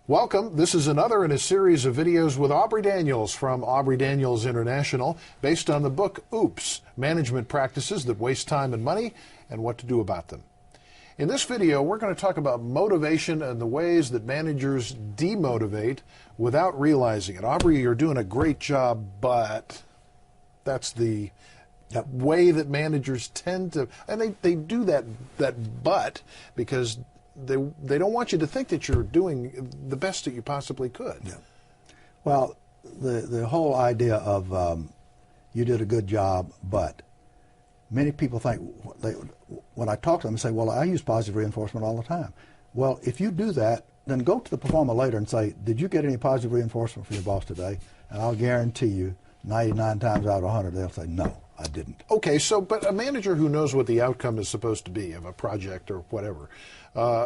Welcome. This is another in a series of videos with Aubrey Daniels from Aubrey Daniels International, based on the book Oops, Management Practices That Waste Time and Money and What to Do About Them. In this video, we're going to talk about motivation and the ways that managers demotivate without realizing it. Aubrey, you're doing a great job, but that's the way that managers tend to, and they do that but because they don't want you to think that you're doing the best that you possibly could. Yeah. Well, the whole idea of you did a good job, but many people think, when I talk to them, they say, well, I use positive reinforcement all the time. Well, if you do that, then go to the performer later and say, did you get any positive reinforcement from your boss today? And I'll guarantee you, 99 times out of 100, they'll say, no, I didn't. Okay, but a manager who knows what the outcome is supposed to be of a project or whatever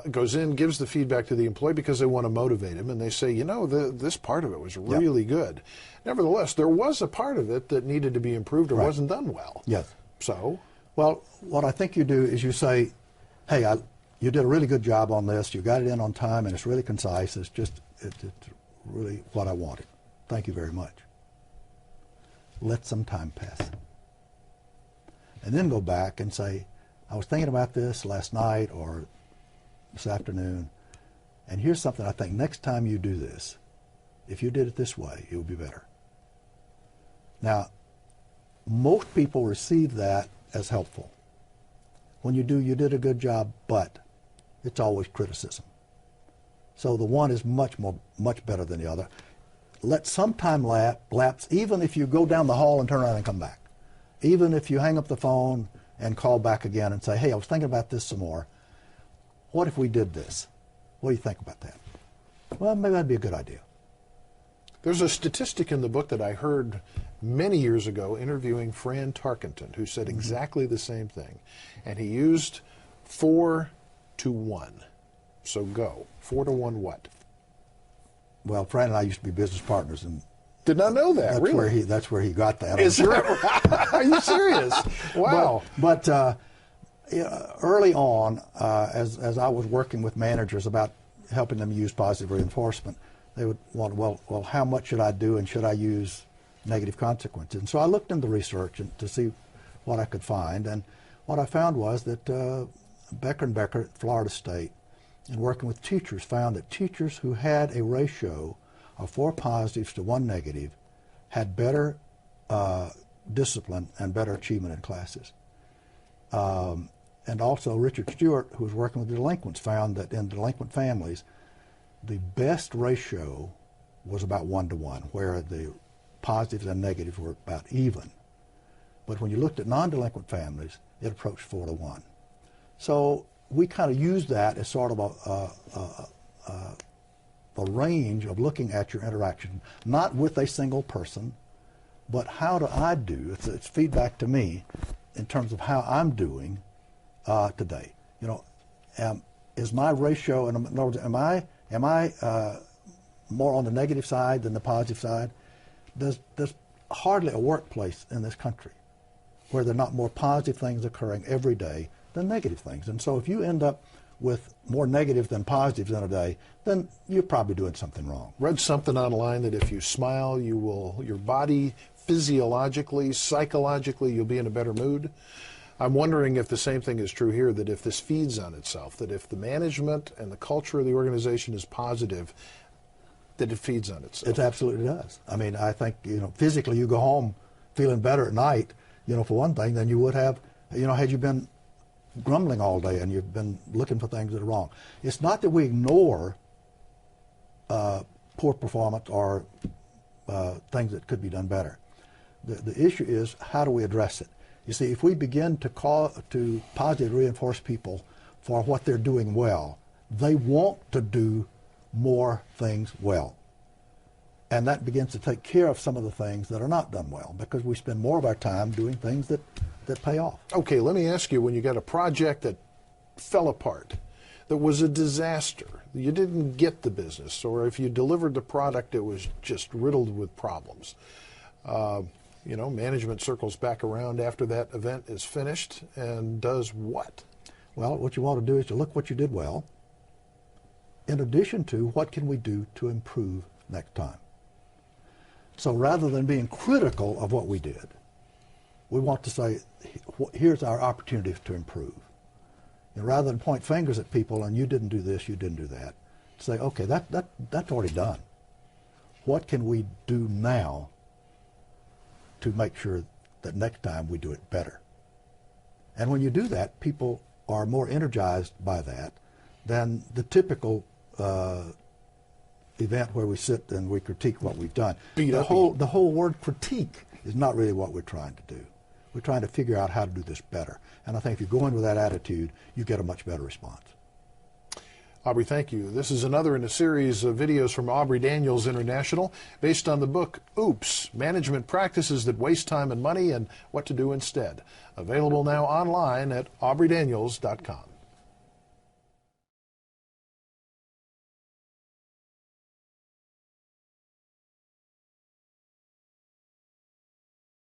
goes in, gives the feedback to the employee because they want to motivate him, and they say, you know, this part of it was really good. Nevertheless, there was a part of it that needed to be improved or wasn't done well. Yes. So? Well, what I think you do is you say, hey, you did a really good job on this. You got it in on time, and it's really concise. It's really what I wanted. Thank you very much. Let some time pass. And then go back and say, I was thinking about this last night or this afternoon, and here's something I think next time you do this, if you did it this way, it would be better. Now, most people receive that as helpful. When you did a good job, but it's always criticism. So the one is much better than the other. Let some time lapse, even if you go down the hall and turn around and come back. Even if you hang up the phone and call back again and say, hey, I was thinking about this some more. What if we did this? What do you think about that? Well, maybe that'd be a good idea. There's a statistic in the book that I heard many years ago interviewing Fran Tarkenton, who said exactly the same thing. And he used 4 to 1. So go. 4 to 1 what? Well, Fran and I used to be business partners, and did not know that. That's really? That's where he got that. Is that Are you serious? Wow. But early on, as I was working with managers about helping them use positive reinforcement, they would want, well, how much should I do, and should I use negative consequences? And so I looked into research to see what I could find, and what I found was that Becker and Becker at Florida State, in working with teachers, found that teachers who had a ratio of 4 positives to 1 negative had better discipline and better achievement in classes. And also Richard Stewart, who was working with delinquents, found that in delinquent families, the best ratio was about 1 to 1, where the positives and negatives were about even. But when you looked at non-delinquent families, it approached 4 to 1. So we kind of used that as sort of a range of looking at your interaction, not with a single person, but how do I do? It's feedback to me in terms of how I'm doing today. You know, is my ratio, and in other words, am I more on the negative side than the positive side? There's hardly a workplace in this country where there are not more positive things occurring every day than negative things. And so if you end up with more negatives than positives in a day, then you're probably doing something wrong. Read something online that if you smile, your body physiologically, psychologically, you'll be in a better mood. I'm wondering if the same thing is true here, that if this feeds on itself, that if the management and the culture of the organization is positive, that it feeds on itself. It absolutely does. I mean, I think, physically you go home feeling better at night, for one thing, than you would have, had you been grumbling all day and you've been looking for things that are wrong. It's not that we ignore poor performance or things that could be done better. The issue is, how do we address it? You see, if we begin to positively reinforce people for what they're doing well, they want to do more things well. And that begins to take care of some of the things that are not done well, because we spend more of our time doing things that pay off. Okay, let me ask you, when you got a project that fell apart, that was a disaster, you didn't get the business, or if you delivered the product, it was just riddled with problems. Management circles back around after that event is finished and does what? Well, what you want to do is to look what you did well, in addition to what can we do to improve next time. So rather than being critical of what we did, we want to say, here's our opportunity to improve. And rather than point fingers at people and you didn't do this, you didn't do that, say, okay, that's already done. What can we do now to make sure that next time we do it better? And when you do that, people are more energized by that than the typical event where we sit and we critique what we've done. The whole word critique is not really what we're trying to do. We're trying to figure out how to do this better. And I think if you go in with that attitude, you get a much better response. Aubrey, thank you. This is another in a series of videos from Aubrey Daniels International based on the book Oops, Management Practices That Waste Time and Money and What to Do Instead. Available now online at aubreydaniels.com.